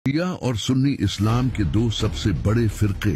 शिया और सुन्नी इस्लाम के दो सबसे बड़े फिरके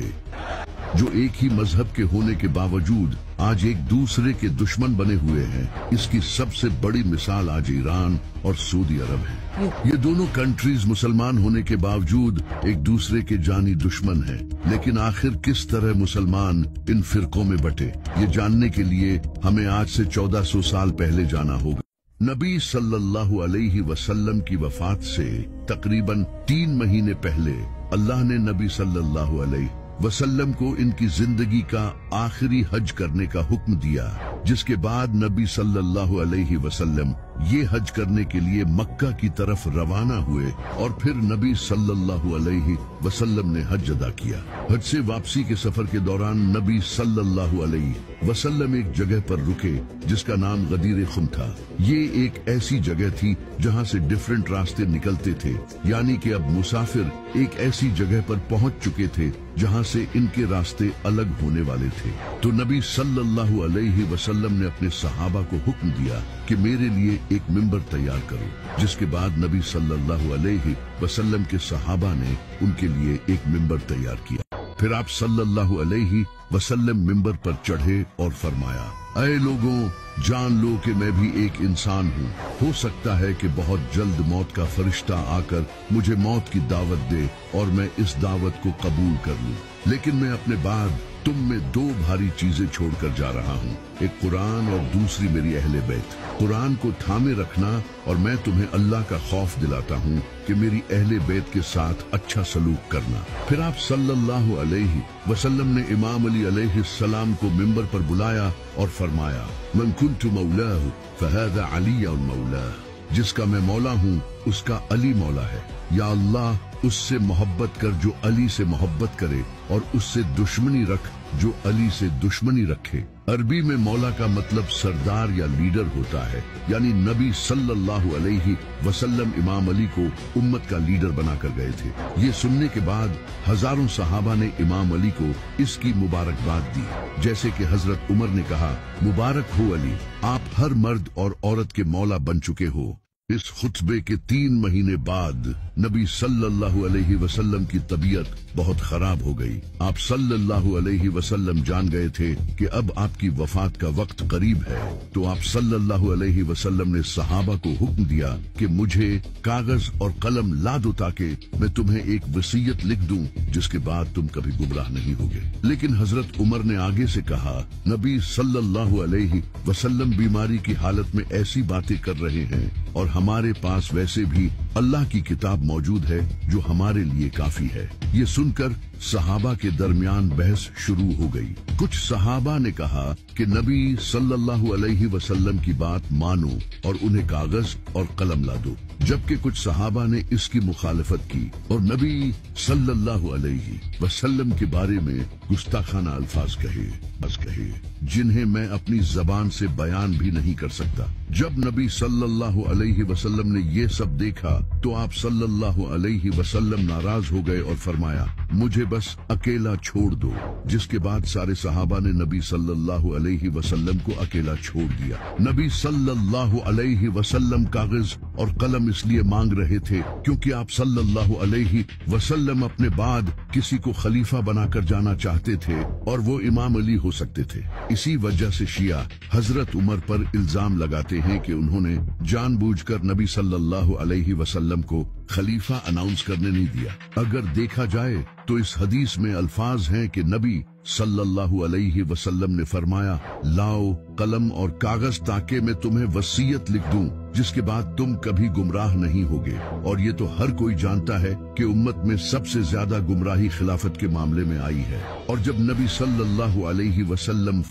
जो एक ही मजहब के होने के बावजूद आज एक दूसरे के दुश्मन बने हुए हैं। इसकी सबसे बड़ी मिसाल आज ईरान और सऊदी अरब है। ये दोनों कंट्रीज मुसलमान होने के बावजूद एक दूसरे के जानी दुश्मन हैं। लेकिन आखिर किस तरह मुसलमान इन फिरकों में बटे, ये जानने के लिए हमें आज से 1400 साल पहले जाना होगा। नबी सल्लल्लाहु अलैहि वसल्लम की वफात से तकरीबन 3 महीने पहले अल्लाह ने नबी सल्लल्लाहु अलैहि वसल्लम को इनकी जिंदगी का आखिरी हज करने का हुक्म दिया, जिसके बाद नबी सल्लल्लाहु अलैहि वसल्लम ये हज करने के लिए मक्का की तरफ रवाना हुए और फिर नबी सल्लल्लाहु अलैहि वसल्लम ने हज अदा किया। हज से वापसी के सफर के दौरान नबी सल्लल्लाहु अलैहि वसल्लम एक जगह पर रुके जिसका नाम गदीर खुम था। ये एक ऐसी जगह थी जहां से डिफरेंट रास्ते निकलते थे, यानी कि अब मुसाफिर एक ऐसी जगह पर पहुंच चुके थे जहां से इनके रास्ते अलग होने वाले थे। तो नबी सल्लल्लाहु अलैहि वसल्लम ने अपने सहाबा को हुक्म दिया कि मेरे लिए एक मिंबर तैयार करो, जिसके बाद नबी सल्लल्लाहु अलैहि वसल्लम के सहाबा ने उनके लिए एक मिंबर तैयार किया। फिर आप सल्लल्लाहु अलैहि वसल्लम मिंबर पर चढ़े और फरमाया, ऐ लोगों, जान लो कि मैं भी एक इंसान हूँ। हो सकता है कि बहुत जल्द मौत का फरिश्ता आकर मुझे मौत की दावत दे और मैं इस दावत को कबूल कर लूँ, लेकिन मैं अपने बाद तुम में 2 भारी चीजें छोड़कर जा रहा हूँ, एक कुरान और दूसरी मेरी अहले बैत। कुरान को थामे रखना और मैं तुम्हें अल्लाह का खौफ दिलाता हूँ कि मेरी अहले बैत के साथ अच्छा सलूक करना। फिर आप सल्लल्लाहु अलैहि वसल्लम ने इमाम अली अलैहिस्सलाम को मिंबर पर बुलाया और फरमाया, मन कुन्तु मौलाहु फहादा अलियुन मौलाह, जिसका मैं मौला हूँ उसका अली मौला है। या अल्लाह, उससे मोहब्बत कर जो अली से मोहब्बत करे और उससे दुश्मनी रख जो अली से दुश्मनी रखे। अरबी में मौला का मतलब सरदार या लीडर होता है, यानी नबी सल्लल्लाहु अलैहि वसल्लम इमाम अली को उम्मत का लीडर बनाकर गए थे। ये सुनने के बाद हजारों सहाबा ने इमाम अली को इसकी मुबारकबाद दी। जैसे कि हजरत उमर ने कहा, मुबारक हो अली, आप हर मर्द और औरत के मौला बन चुके हो। इस खुतबे के 3 महीने बाद नबी सल्लल्लाहु अलैहि वसल्लम की तबीयत बहुत खराब हो गई। आप सल्लल्लाहु अलैहि वसल्लम जान गए थे कि अब आपकी वफात का वक्त करीब है। तो आप सल्लल्लाहु अलैहि वसल्लम ने सहाबा को हुक्म दिया कि मुझे कागज और कलम ला दो ताकि मैं तुम्हें एक वसीयत लिख दूं, जिसके बाद तुम कभी गुमराह नहीं होगे। लेकिन हजरत उमर ने आगे से कहा, नबी सल्लल्लाहु अलैहि वसल्लम बीमारी की हालत में ऐसी बातें कर रहे हैं और हमारे पास वैसे भी अल्लाह की किताब मौजूद है जो हमारे लिए काफी है। ये सुनकर सहाबा के दरमियान बहस शुरू हो गई। कुछ सहाबा ने कहा कि नबी सल्लल्लाहु अलैहि वसल्लम की बात मानो और उन्हें कागज और कलम ला दो, जबकि कुछ सहाबा ने इसकी मुखालफत की और नबी सल्लल्लाहु अलैहि वसल्लम के बारे में गुस्ताखाना अल्फाज कहे, जिन्हें मैं अपनी जबान से बयान भी नहीं कर सकता। जब नबी सल्लल्लाहु अलैहि वसल्लम ने ये सब देखा तो आप सल्लल्लाहु अलैहि वसल्लम नाराज हो गए और फरमाया, मुझे बस अकेला छोड़ दो। जिसके बाद सारे सहाबा ने नबी सल्लल्लाहु अलैहि वसल्लम को अकेला छोड़ दिया। नबी सल्लल्लाहु अलैहि वसल्लम कागज और कलम इसलिए मांग रहे थे क्योंकि आप सल्लल्लाहु अलैहि वसल्लम अपने बाद किसी को खलीफा बनाकर जाना चाहते थे और वो इमाम अली हो सकते थे। इसी वजह से शिया हजरत उमर पर इल्जाम लगाते हैं कि उन्होंने जानबूझकर नबी सल्लल्लाहु अलैहि वसल्लम को खलीफा अनाउंस करने नहीं दिया। अगर देखा जाए तो इस हदीस में अल्फाज हैं कि नबी सल्लल्लाहु अलैहि वसल्लम ने फरमाया, लाओ कलम और कागज ताकि मैं तुम्हें वसीयत लिख दूं, जिसके बाद तुम कभी गुमराह नहीं होगे। और ये तो हर कोई जानता है कि उम्मत में सबसे ज्यादा गुमराही खिलाफत के मामले में आई है। और जब नबी सल्लल्लाहु अलैहि वसल्लम